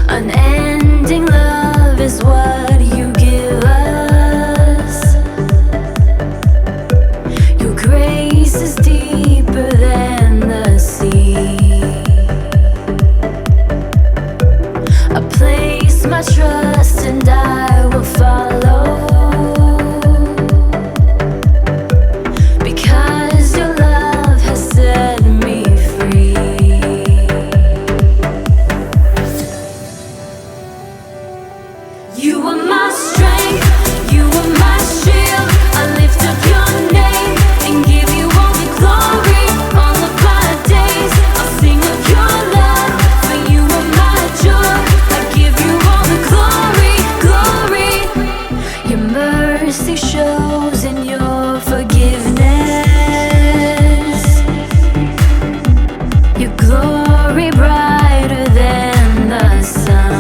Unending love is what you give us. Your grace is deeper than the sea. I place my trust and I will follow, because your love has set me free. You are my strength, you are my shield. I lift up your name and give you all the glory. All of my days I'll sing of your love, for you are my joy. I give you all the glory, glory. Your mercy shows in your forgiveness. Your glory brighter than the sun.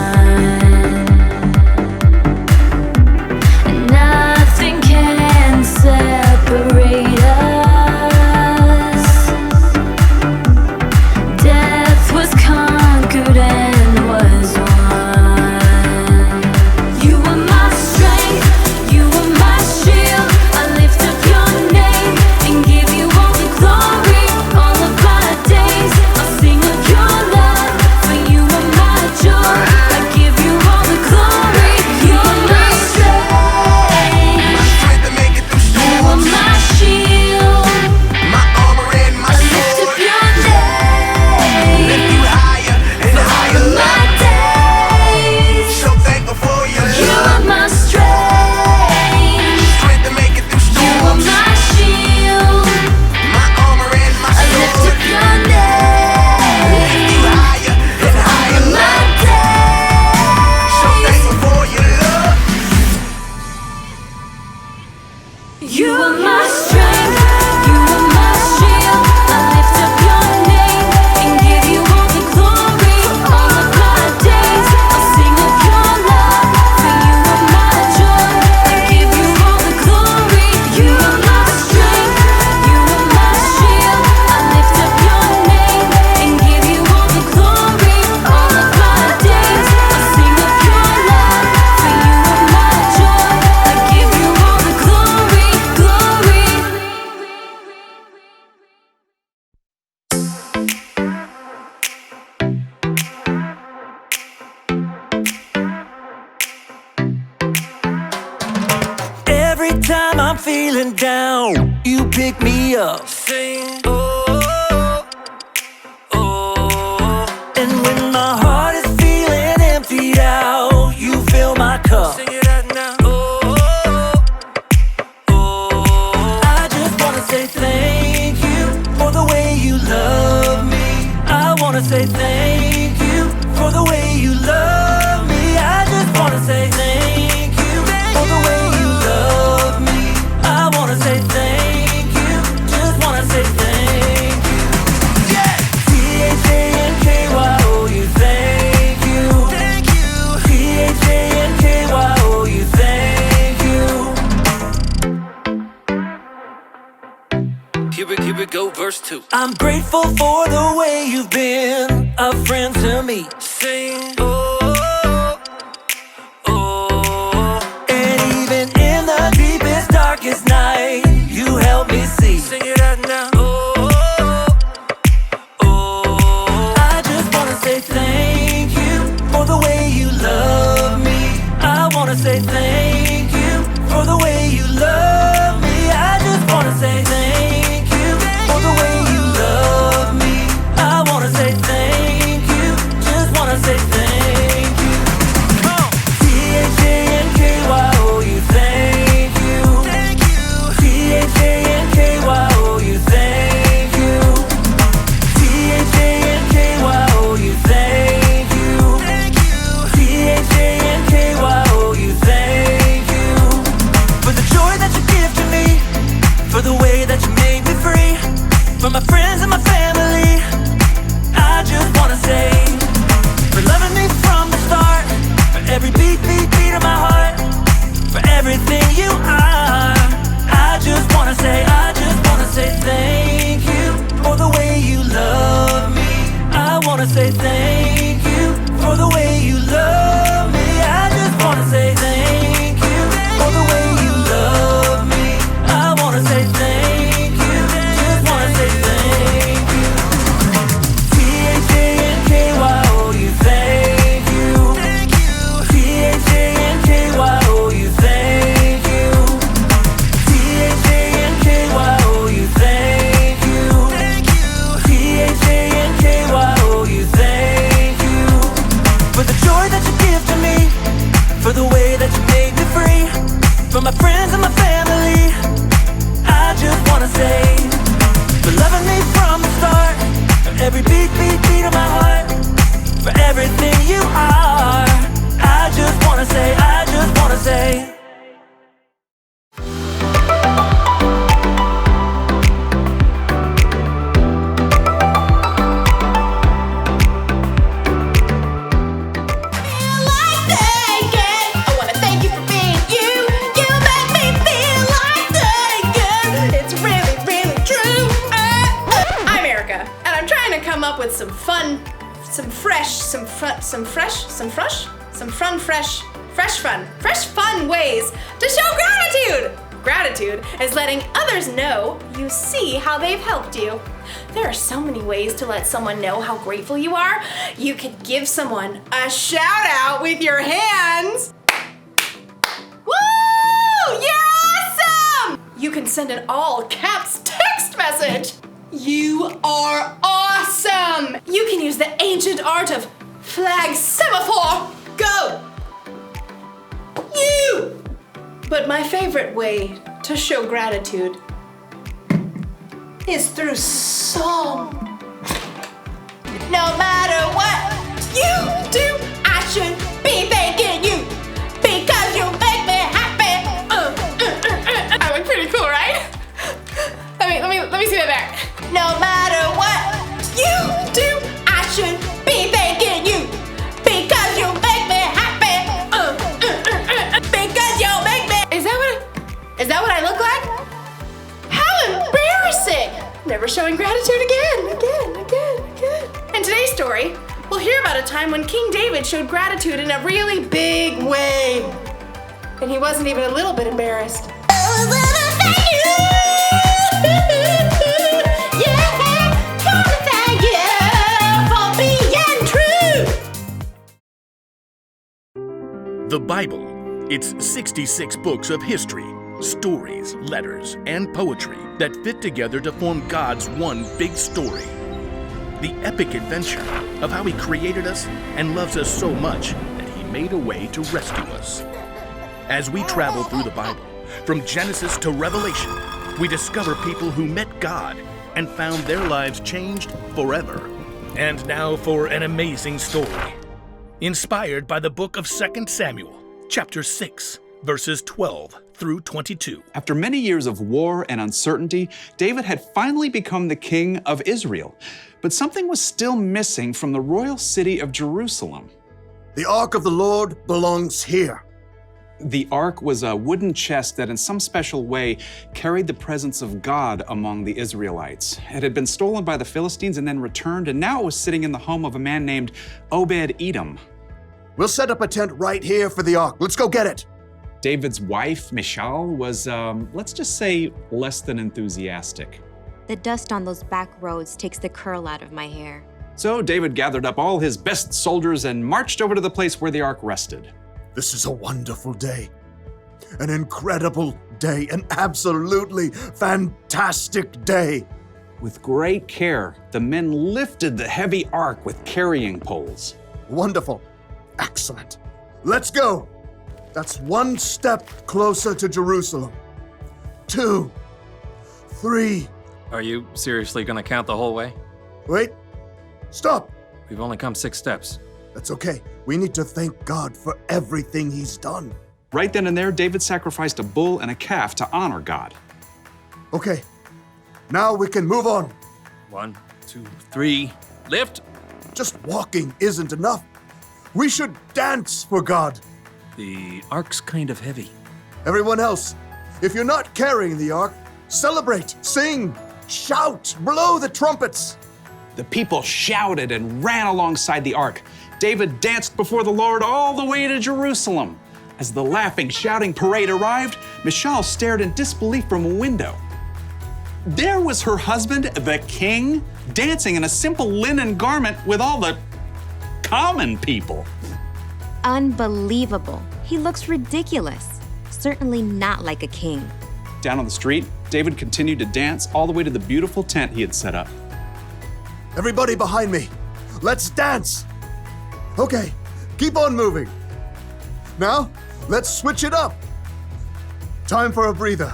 Nothing can separate us. Death was conquered and was won. You are my strength, you are my shield. I lift up your name and give you all the glory. All of my days I'll sing of your love, for you are my joy. I give you all the glory. You are my strength, Strength to make it through you are storms. my shield. My armor and my I lift up sword. your name Lift you higher and for all higher, of my Lord. days. So thankful for your You are love. my strength, Strength to make it through you are storms. my shield. My armor and my I lift sword. up your Lift name you higher and for all higher, of my Lord. So days. thankful for your love. You are my strength, you are my shield. I lift up your name and give you all the glory. All of my days I'll sing of your love, for you are my joy. I give you all the glory. You are my strength, you are my shield. I lift up your name and give you all the glory. All of my days I'll sing of your love, for you are my joy. I give you all the glory, glory. Every time I'm feeling down, you pick me up. Sing, oh, oh. And when my heart is feeling emptied out, you fill my cup. Sing it out now. Oh, oh. I just wanna say thank you for the way you love me. I wanna say thank you for the way you love me. I just wanna say thank you for the way you love me. I wanna say thank you, just wanna say thank you. Yeah! T-H-A-N-K-Y, oh, you thank you. Thank you. T-H-A-N-K-Y, oh, you thank you. Here we go, verse 2. I'm grateful for the way you've been a friend to me. Sing, oh, oh. And even in the deepest, darkest night, you help me see. Sing it out now. Oh, oh. I just wanna say thank you for the way you love me. I wanna say thank you for the way you love me. I just wanna say thank you for the way you love me. I wanna say thank you, just wanna say thank you. fun ways to show gratitude. Gratitude is letting others know you see how they've helped you. There are so many ways to let someone know how grateful you are. You could give someone a shout out with your hands. Woo! You're awesome! You can send an all caps text message. You are awesome! You can use the ancient art of flag semaphore. Go! You! But my favorite way to show gratitude is through song. No matter what you do, I should be thanking you because you make me happy. I look pretty cool, right? Let me see that back. No matter what you do, I should be thanking you because you make me happy. Because you make me. Is that what I look like? How embarrassing! Never showing gratitude again. In today's story, we'll hear about a time when King David showed gratitude in a really big way. And he wasn't even a little bit embarrassed. The Bible. It's 66 books of history, stories, letters, and poetry that fit together to form God's one big story. The epic adventure of how He created us and loves us so much that He made a way to rescue us. As we travel through the Bible, from Genesis to Revelation, we discover people who met God and found their lives changed forever. And now for an amazing story, inspired by the book of 2 Samuel, chapter 6, verses 12 through 22. After many years of war and uncertainty, David had finally become the king of Israel. But something was still missing from the royal city of Jerusalem. The Ark of the Lord belongs here. The ark was a wooden chest that in some special way carried the presence of God among the Israelites. It had been stolen by the Philistines and then returned, and now it was sitting in the home of a man named Obed-Edom. We'll set up a tent right here for the Ark. Let's go get it. David's wife, Michal, was, let's just say, less than enthusiastic. The dust on those back roads takes the curl out of my hair. So David gathered up all his best soldiers and marched over to the place where the ark rested. This is a wonderful day. An incredible day. An absolutely fantastic day. With great care, the men lifted the heavy ark with carrying poles. Wonderful. Excellent. Let's go. That's one step closer to Jerusalem. 2, 3. Are you seriously gonna count the whole way? Wait. Stop. We've only come 6 steps. That's okay. We need to thank God for everything He's done. Right then and there, David sacrificed a bull and a calf to honor God. Okay. Now we can move on. 1, 2, 3. Lift! Just walking isn't enough. We should dance for God. The ark's kind of heavy. Everyone else, if you're not carrying the ark, celebrate, sing, shout, blow the trumpets. The people shouted and ran alongside the ark. David danced before the Lord all the way to Jerusalem. As the laughing, shouting parade arrived, Michal stared in disbelief from a window. There was her husband, the king, dancing in a simple linen garment with all the common people. Unbelievable. He looks ridiculous. Certainly not like a king. Down on the street, David continued to dance all the way to the beautiful tent he had set up. Everybody behind me, let's dance. Okay, keep on moving. Now, let's switch it up. Time for a breather.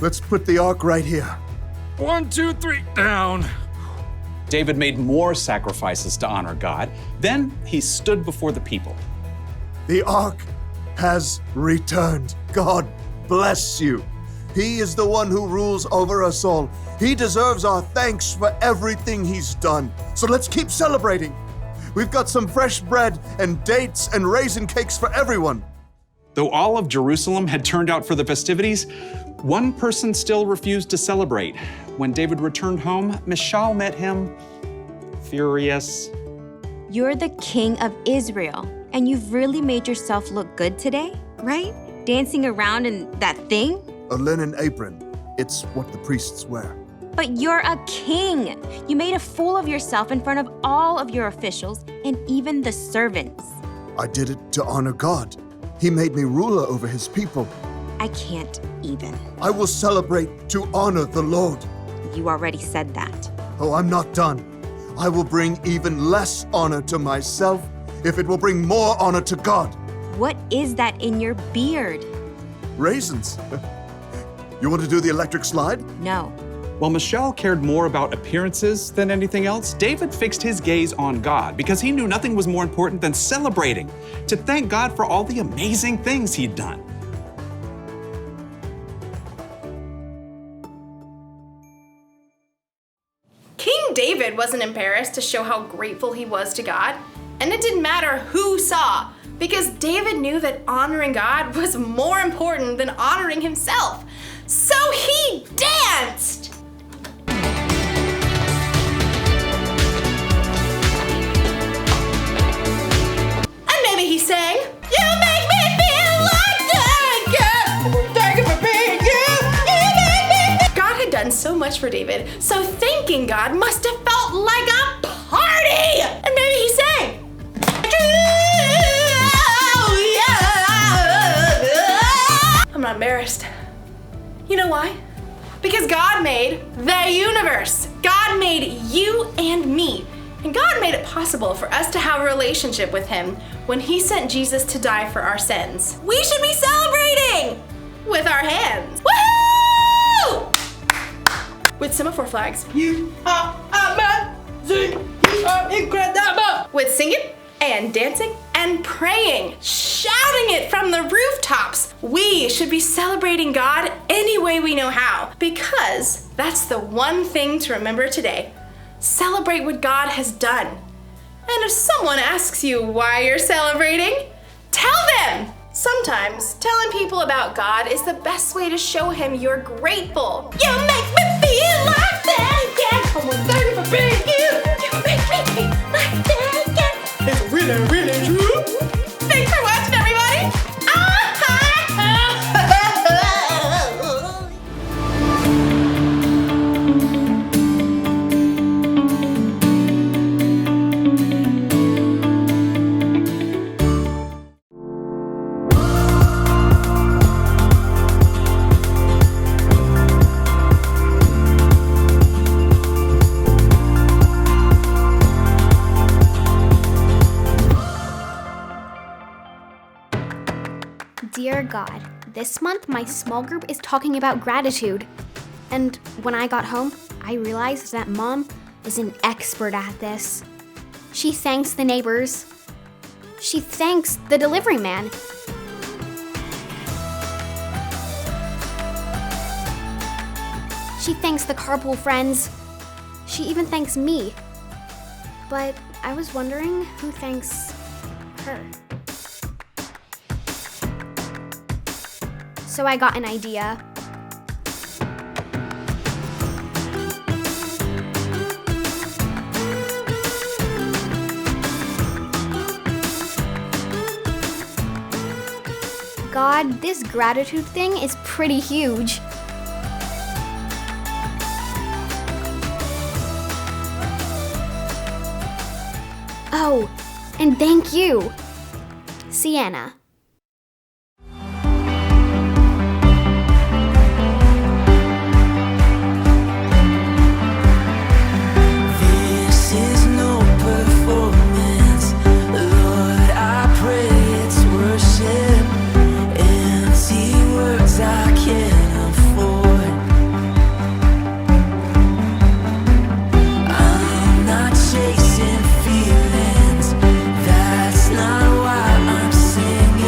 Let's put the ark right here. 1, 2, 3, down. David made more sacrifices to honor God. Then he stood before the people. The ark has returned. God bless you. He is the one who rules over us all. He deserves our thanks for everything He's done. So let's keep celebrating. We've got some fresh bread and dates and raisin cakes for everyone. Though all of Jerusalem had turned out for the festivities, one person still refused to celebrate. When David returned home, Michal met him furious. You're the king of Israel, and you've really made yourself look good today, right? Dancing around in that thing? A linen apron. It's what the priests wear. But you're a king. You made a fool of yourself in front of all of your officials and even the servants. I did it to honor God. He made me ruler over his people. I can't even. I will celebrate to honor the Lord. You already said that. Oh, I'm not done. I will bring even less honor to myself if it will bring more honor to God. What is that in your beard? Raisins. You want to do the electric slide? No. While Michelle cared more about appearances than anything else, David fixed his gaze on God because he knew nothing was more important than celebrating, to thank God for all the amazing things he'd done. King David wasn't embarrassed to show how grateful he was to God, and it didn't matter who saw, because David knew that honoring God was more important than honoring himself. So he danced! And maybe he sang, "You make me feel like thank you, thank you for being you, you make me feel." God had done so much for David, so thanking God must have felt like a party! And maybe he sang, I'm not embarrassed. You know why? Because God made the universe. God made you and me. And God made it possible for us to have a relationship with Him when He sent Jesus to die for our sins. We should be celebrating with our hands. Woo! With semaphore flags. You are amazing. You are incredible. With singing and dancing and praying, shouting it from the rooftops. We should be celebrating God any way we know how, because that's the one thing to remember today. Celebrate what God has done. And if someone asks you why you're celebrating, tell them. Sometimes telling people about God is the best way to show Him you're grateful. You make me feel like that, yeah. I want to thank you for being you. You make me feel like that, yeah. It's really, really true. Thanks for watching, everybody. Dear God, this month my small group is talking about gratitude. And when I got home, I realized that Mom is an expert at this. She thanks the neighbors. She thanks the delivery man. She thanks the carpool friends. She even thanks me. But I was wondering who thanks her. So I got an idea. God, this gratitude thing is pretty huge. Oh, and thank you, Sienna. Chasing feelings, that's not why I'm singing.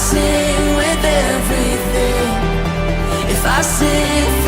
sing with everything, if I sing